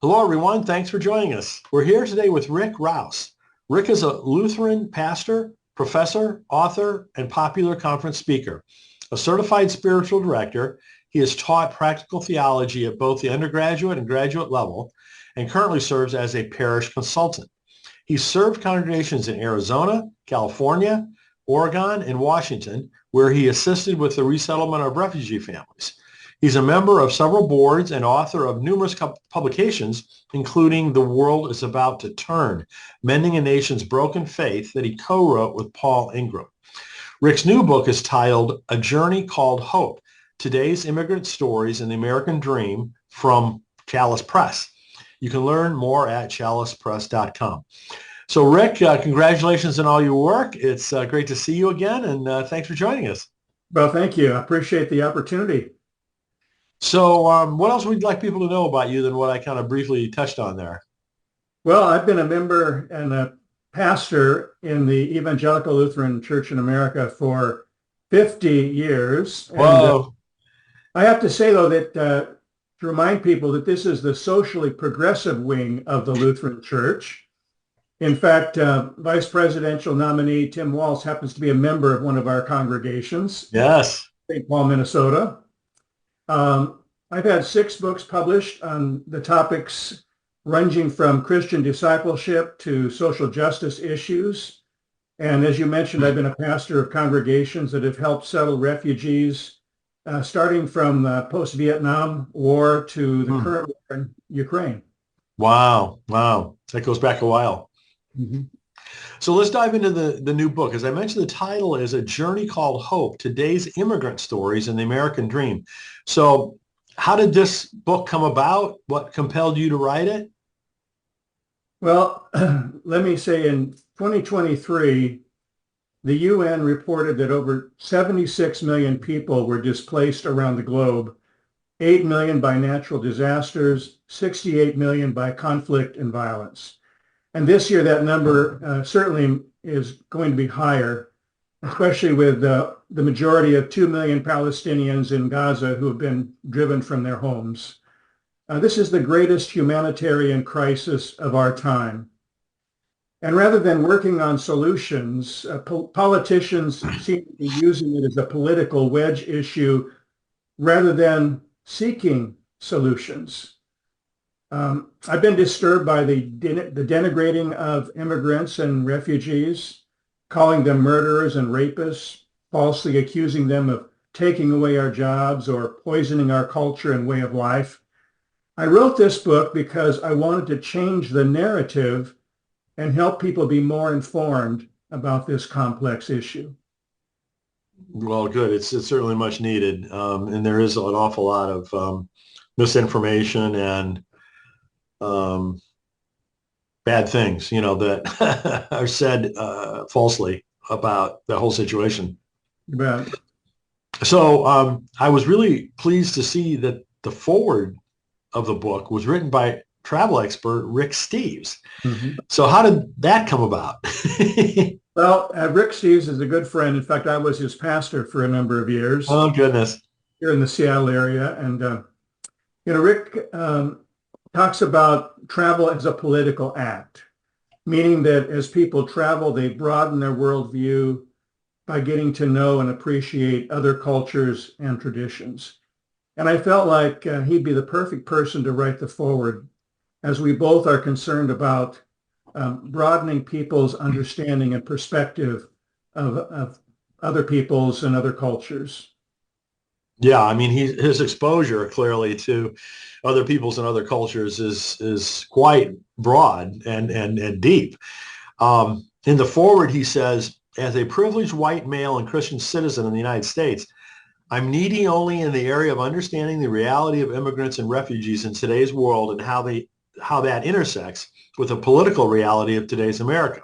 Hello, everyone. Thanks for joining us. We're here today with Rick Rouse. Rick is a Lutheran pastor, professor, author, and popular conference speaker. A certified spiritual director, he has taught practical theology at both the undergraduate and graduate level and currently serves as a parish consultant. He served congregations in Arizona, California, Oregon, and Washington, where he assisted with the resettlement of refugee families. He's a member of several boards and author of numerous publications, including The World is About to Turn, Mending a Nation's Broken Faith, that he co-wrote with Paul Ingram. Rick's new book is titled A Journey Called Hope, Today's Immigrant Stories and the American Dream from Chalice Press. You can learn more at chalicepress.com. So Rick, congratulations on all your work. It's great to see you again, and thanks for joining us. Well, thank you. I appreciate the opportunity. So what else would you like people to know about you than what I kind of briefly touched on there? Well, I've been a member and a pastor in the Evangelical Lutheran Church in America for 50 years. And Whoa. I have to say, though, that to remind people that this is the socially progressive wing of the Lutheran Church. In fact, Vice Presidential nominee Tim Walz happens to be a member of one of our congregations, Yes. St. Paul, Minnesota. I've had 6 books published on the topics ranging from Christian discipleship to social justice issues. And as you mentioned, I've been a pastor of congregations that have helped settle refugees, starting from the post-Vietnam War to the current war in Ukraine. Wow. Wow. That goes back a while. Mhm. So let's dive into the new book. As I mentioned, the title is A Journey Called Hope, Today's Immigrant Stories and the American Dream. So how did this book come about? What compelled you to write it? Well, let me say in 2023, the UN reported that over 76 million people were displaced around the globe, 8 million by natural disasters, 68 million by conflict and violence. And this year, that number certainly is going to be higher, especially with the majority of 2 million Palestinians in Gaza who have been driven from their homes. This is the greatest humanitarian crisis of our time. And rather than working on solutions, politicians seem to be using it as a political wedge issue rather than seeking solutions. I've been disturbed by the denigrating of immigrants and refugees, calling them murderers and rapists, falsely accusing them of taking away our jobs or poisoning our culture and way of life. I wrote this book because I wanted to change the narrative and help people be more informed about this complex issue. Well, good. It's certainly much needed. And there is an awful lot of misinformation and bad things, that are said falsely about the whole situation. But So I was really pleased to see that the foreword of the book was written by travel expert Rick Steves. Mhm. So how did that come about? Well, Rick Steves is a good friend. In fact, I was his pastor for a number of years Oh, goodness. here in the Seattle area. And, Rick talks about travel as a political act, meaning that as people travel, they broaden their worldview by getting to know and appreciate other cultures and traditions. And I felt like he'd be the perfect person to write the foreword, as we both are concerned about broadening people's understanding and perspective of other peoples and other cultures. Yeah, I mean, his exposure clearly to other peoples and other cultures is quite broad and deep. In the foreword, he says, as a privileged white male and Christian citizen in the United States, I'm needy only in the area of understanding the reality of immigrants and refugees in today's world and how that intersects with the political reality of today's America.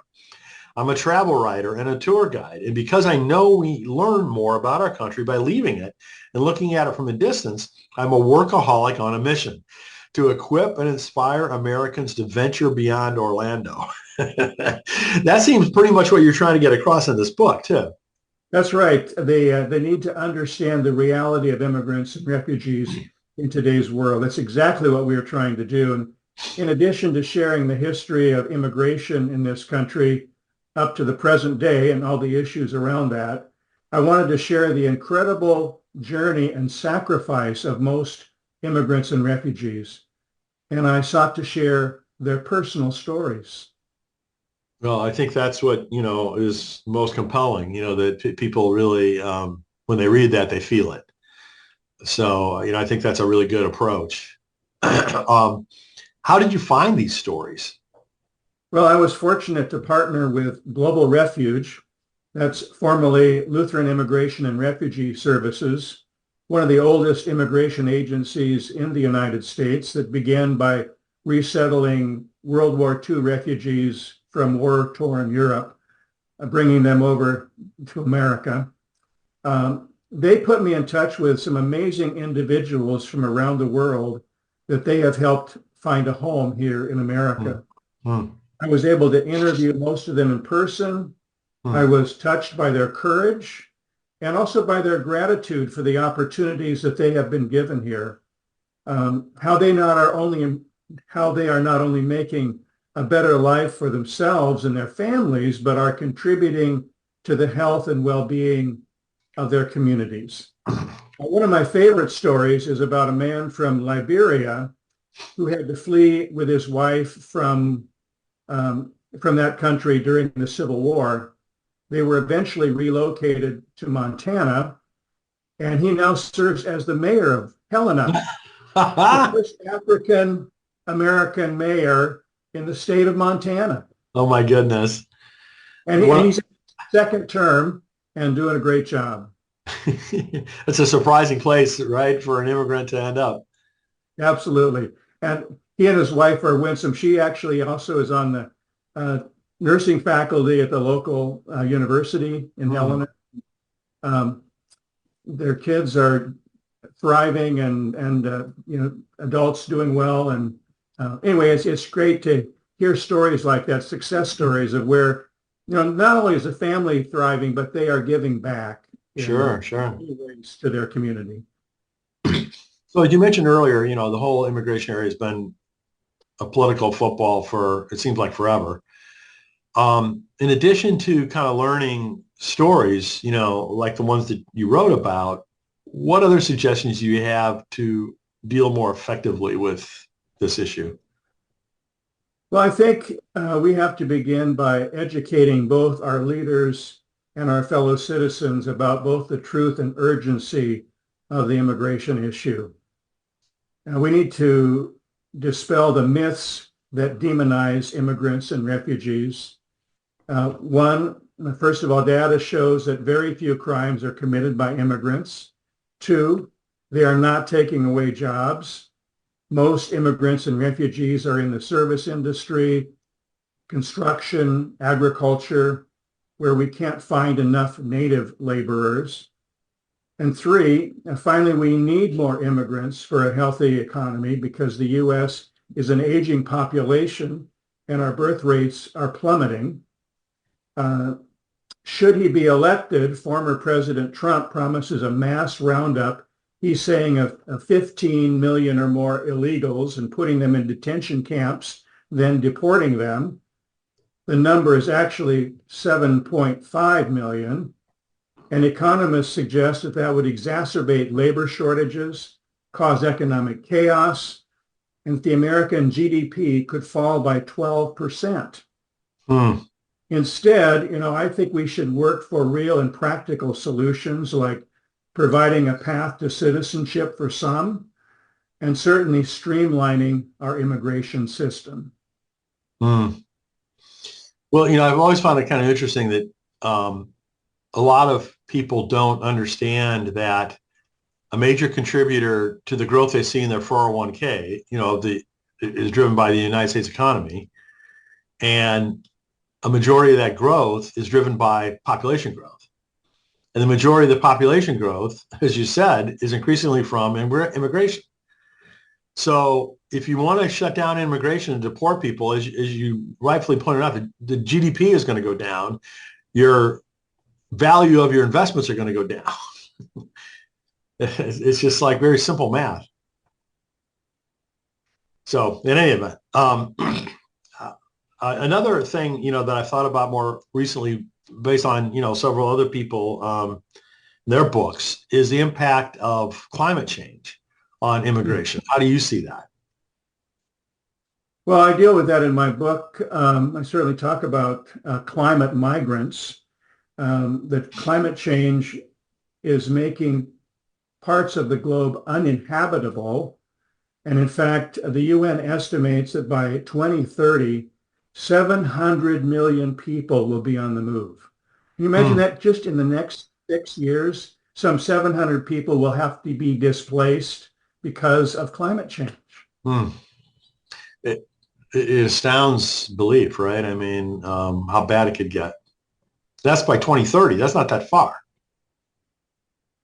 I'm a travel writer and a tour guide, and because I know we learn more about our country by leaving it and looking at it from a distance, I'm a workaholic on a mission to equip and inspire Americans to venture beyond Orlando. That seems pretty much what you're trying to get across in this book, too. That's right. They need to understand the reality of immigrants and refugees in today's world. That's exactly what we are trying to do. And in addition to sharing the history of immigration in this country up to the present day and all the issues around that, I wanted to share the incredible journey and sacrifice of most immigrants and refugees. And I sought to share their personal stories. Well, I think that's what, is most compelling, that people really, when they read that, they feel it. So, I think that's a really good approach. um, how did you find these stories? Well, I was fortunate to partner with Global Refuge, that's formerly Lutheran Immigration and Refugee Services, one of the oldest immigration agencies in the United States that began by resettling World War II refugees from war-torn Europe, bringing them over to America. They put me in touch with some amazing individuals from around the world that they have helped find a home here in America. Hmm. I was able to interview most of them in person. I was touched by their courage and also by their gratitude for the opportunities that they have been given here. How they are not only making a better life for themselves and their families, but are contributing to the health and well-being of their communities. One of my favorite stories is about a man from Liberia who had to flee with his wife from that country during the Civil War. They were eventually relocated to Montana, and he now serves as the mayor of Helena, the first African American mayor in the state of Montana. Oh my goodness. And he's in his second term and doing a great job. It's a surprising place, right, for an immigrant to end up. Absolutely. And he and his wife are winsome. She actually also is on the nursing faculty at the local university in Helena. Their kids are thriving and adults doing well. And anyway, it's great to hear stories like that, success stories of where, not only is the family thriving, but they are giving back Sure. ways to their community. So you mentioned earlier, the whole immigration area has been a political football for, it seems like forever. In addition to kind of learning stories, like the ones that you wrote about, what other suggestions do you have to deal more effectively with this issue? Well, I think we have to begin by educating both our leaders and our fellow citizens about both the truth and urgency of the immigration issue. We need to dispel the myths that demonize immigrants and refugees. First of all, data shows that very few crimes are committed by immigrants. Two, they are not taking away jobs. Most immigrants and refugees are in the service industry, construction, agriculture, where we can't find enough native laborers. And three, finally, we need more immigrants for a healthy economy because the U.S. is an aging population and our birth rates are plummeting. Should he be elected, former President Trump promises a mass roundup. He's saying of 15 million or more illegals and putting them in detention camps, then deporting them. The number is actually 7.5 million. And economists suggest that that would exacerbate labor shortages, cause economic chaos, and the American GDP could fall by 12%. Instead, I think we should work for real and practical solutions like providing a path to citizenship for some, and certainly streamlining our immigration system. Well, I've always found it kind of interesting that a lot of people don't understand that a major contributor to the growth they see in their 401k, is driven by the United States economy. And a majority of that growth is driven by population growth. And the majority of the population growth, as you said, is increasingly from immigration. So if you want to shut down immigration and deport people, as you rightfully pointed out, the GDP is going to go down. Your value of your investments are going to go down. It's just like very simple math. So in any event, another thing, that I thought about more recently based on, several other people, their books is the impact of climate change on immigration. How do you see that? Well, I deal with that in my book. I certainly talk about climate migrants. That climate change is making parts of the globe uninhabitable. And in fact, the UN estimates that by 2030, 700 million people will be on the move. Can you imagine Hmm. that just in the next 6 years, some 700 people will have to be displaced because of climate change? Hmm. It, it astounds belief, right? I mean, how bad it could get. That's by 2030. That's not that far.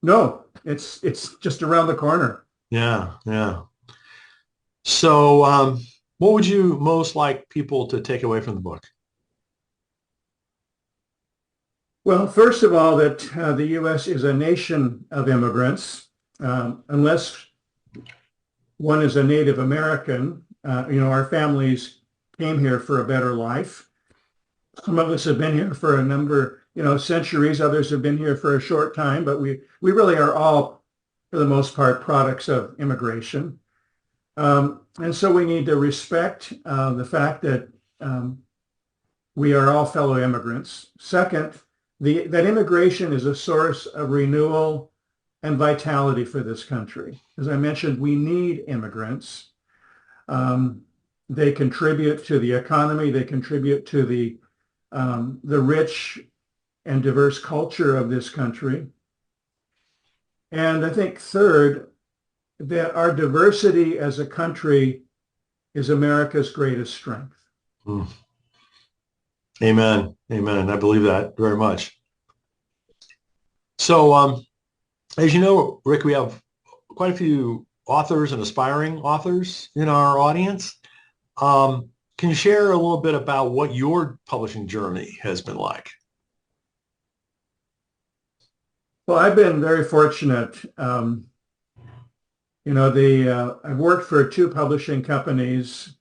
No, it's just around the corner. Yeah, yeah. So, what would you most like people to take away from the book? Well, first of all, that the U.S. is a nation of immigrants. Unless one is a Native American, our families came here for a better life. Some of us have been here for a number, centuries. Others have been here for a short time, but we really are all, for the most part, products of immigration. And so we need to respect the fact that we are all fellow immigrants. Second, that immigration is a source of renewal and vitality for this country. As I mentioned, we need immigrants. Um, they contribute to the economy. They contribute to the rich and diverse culture of this country. And I think third, that our diversity as a country is America's greatest strength. Hmm. Amen. Amen. I believe that very much. So, as you know, Rick, we have quite a few authors and aspiring authors in our audience. Can you share a little bit about what your publishing journey has been like? Well, I've been very fortunate. I've worked for two publishing companies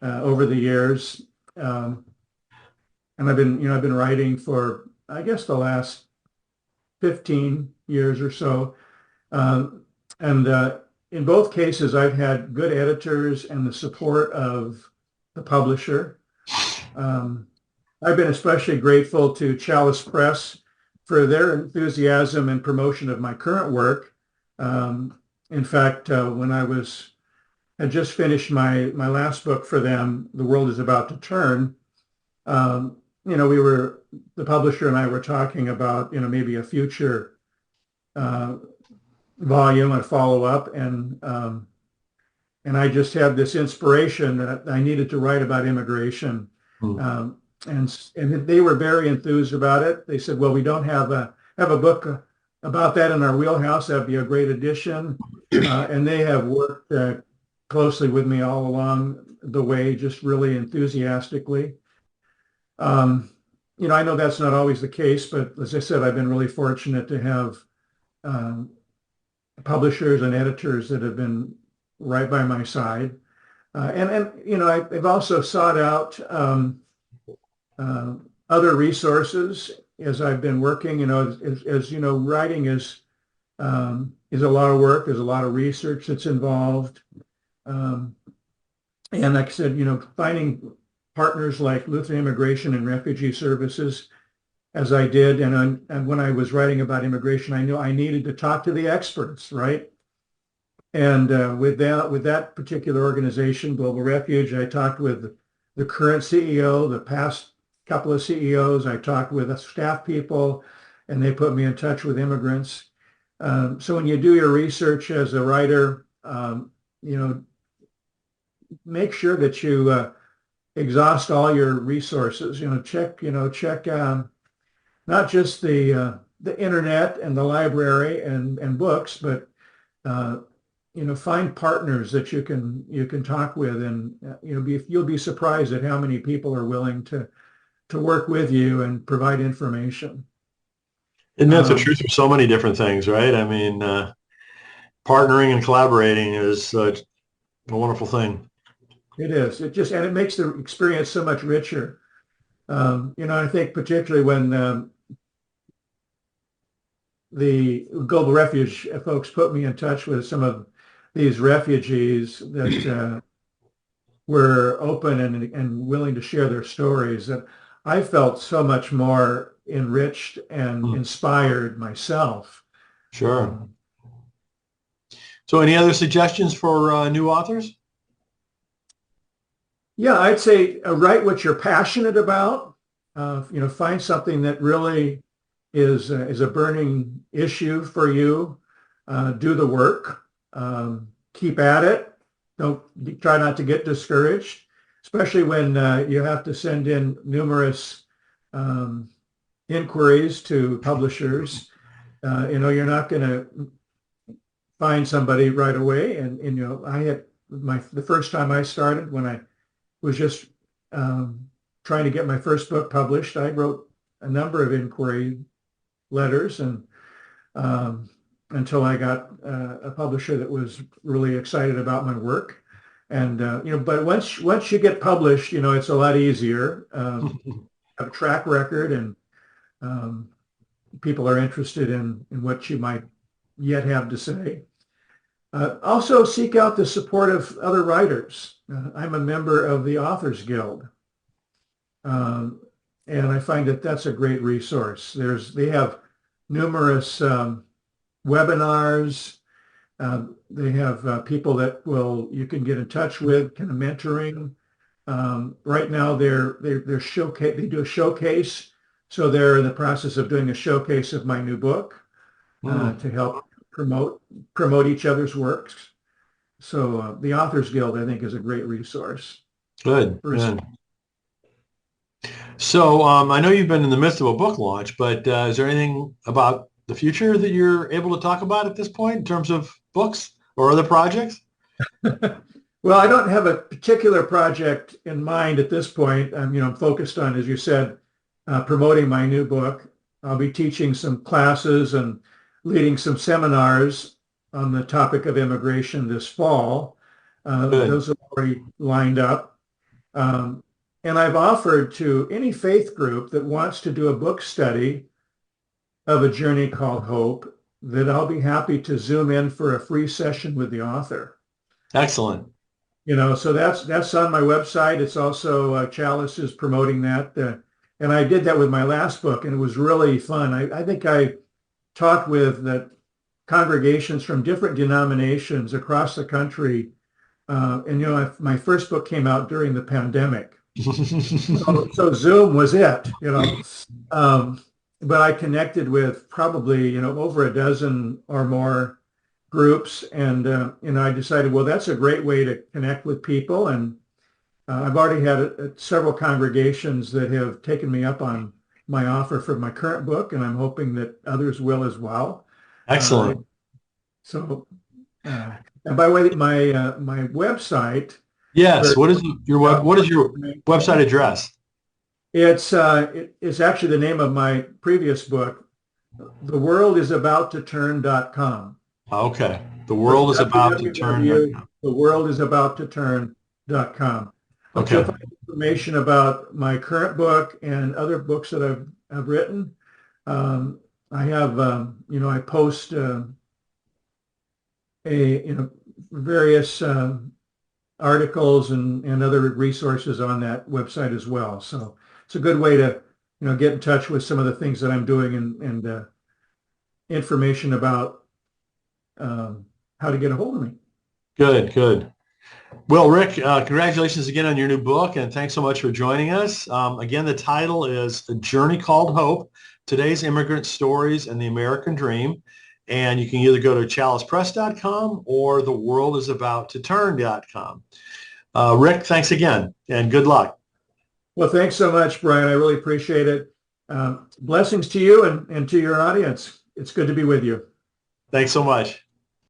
over the years, and I've been writing for, I guess, the last 15 years or so. And in both cases, I've had good editors and the support of the publisher. Um, I've been especially grateful to Chalice Press for their enthusiasm and promotion of my current work. In fact, when had just finished my last book for them, The World is About to Turn, the publisher and I were talking about, maybe a future uh, volume and follow up, and I just had this inspiration that I needed to write about immigration. Hmm. And they were very enthused about it. They said, "Well, we don't have a book about that in our wheelhouse. That'd be a great addition." And they have worked closely with me all along the way, just really enthusiastically. I know that's not always the case, but as I said, I've been really fortunate to have um, publishers and editors that have been right by my side. I've also sought out uh, other resources as I've been working. As you know, writing is a lot of work. There's a lot of research that's involved. Um, and like I said, finding partners like Lutheran Immigration and Refugee Services, as I did, and when I was writing about immigration, I knew I needed to talk to the experts, right? And with that particular organization, Global Refuge, I talked with the current CEO, the past couple of CEOs. I talked with staff people, and they put me in touch with immigrants. So when you do your research as a writer, make sure that you exhaust all your resources. Check not just the internet and the library and books, but uh, find partners that you can talk with, and you'll be surprised at how many people are willing to work with you and provide information. Isn't that the Um, truth of so many different things, right? I mean, partnering and collaborating is a wonderful thing. It is. And it makes the experience so much richer. I think particularly when the global refuge folks put me in touch with some of these refugees that were open and willing to share their stories, that I felt so much more enriched and inspired myself. Sure. So any other suggestions for new authors? Yeah, I'd say write what you're passionate about. Find something that really is a burning issue for you. Do the work. Keep at it. Don't try not to get discouraged, especially when you have to send in numerous inquiries to publishers. You're not going to find somebody right away. And I had the first time I started, when I was just trying to get my first book published, I wrote a number of inquiry letters and until I got a publisher that was really excited about my work. And but once you get published, it's a lot easier. Have a track record, and people are interested in what you might yet have to say. Also seek out the support of other writers. I'm a member of the Authors Guild. And I find that that's a great resource. They have numerous webinars. They have people that you can get in touch with, kind of mentoring. Right now they do a showcase. So they're in the process of doing a showcase of my new book to help promote each other's works. So the Authors Guild, I think, is a great resource. Good. So I know you've been in the midst of a book launch, but is there anything about the future that you're able to talk about at this point in terms of books or other projects? Well, I don't have a particular project in mind at this point. I'm focused on, as you said, promoting my new book. I'll be teaching some classes and leading some seminars on the topic of immigration this fall. Those are already lined up. And I've offered to any faith group that wants to do a book study of A Journey Called Hope that I'll be happy to Zoom in for a free session with the author. Excellent. So that's on my website. It's also Chalice is promoting that. And I did that with my last book, and it was really fun. I think I talked with the congregations from different denominations across the country. My first book came out during the pandemic. So Zoom was it, but I connected with probably, over a dozen or more groups. And, I decided, well, that's a great way to connect with people. And I've already had several congregations that have taken me up on my offer for my current book, and I'm hoping that others will as well. Excellent. And by the way, my website. Yes. What is your website address? It's actually the name of my previous book, theworldisabouttoturn.com. Okay. The world is about to turn. Theworldisabouttoturn.com. Okay. You'll find information about my current book and other books that I've written. I have, I post various articles and other resources on that website as well. So it's a good way to, get in touch with some of the things that I'm doing and information about how to get a hold of me. Good. Well, Rick, congratulations again on your new book, and thanks so much for joining us. Again, the title is A Journey Called Hope, Today's Immigrant Stories and the American Dream. And you can either go to chalicepress.com or theworldisabouttoturn.com. Rick, thanks again, and good luck. Well, thanks so much, Brian. I really appreciate it. Blessings to you and to your audience. It's good to be with you. Thanks so much.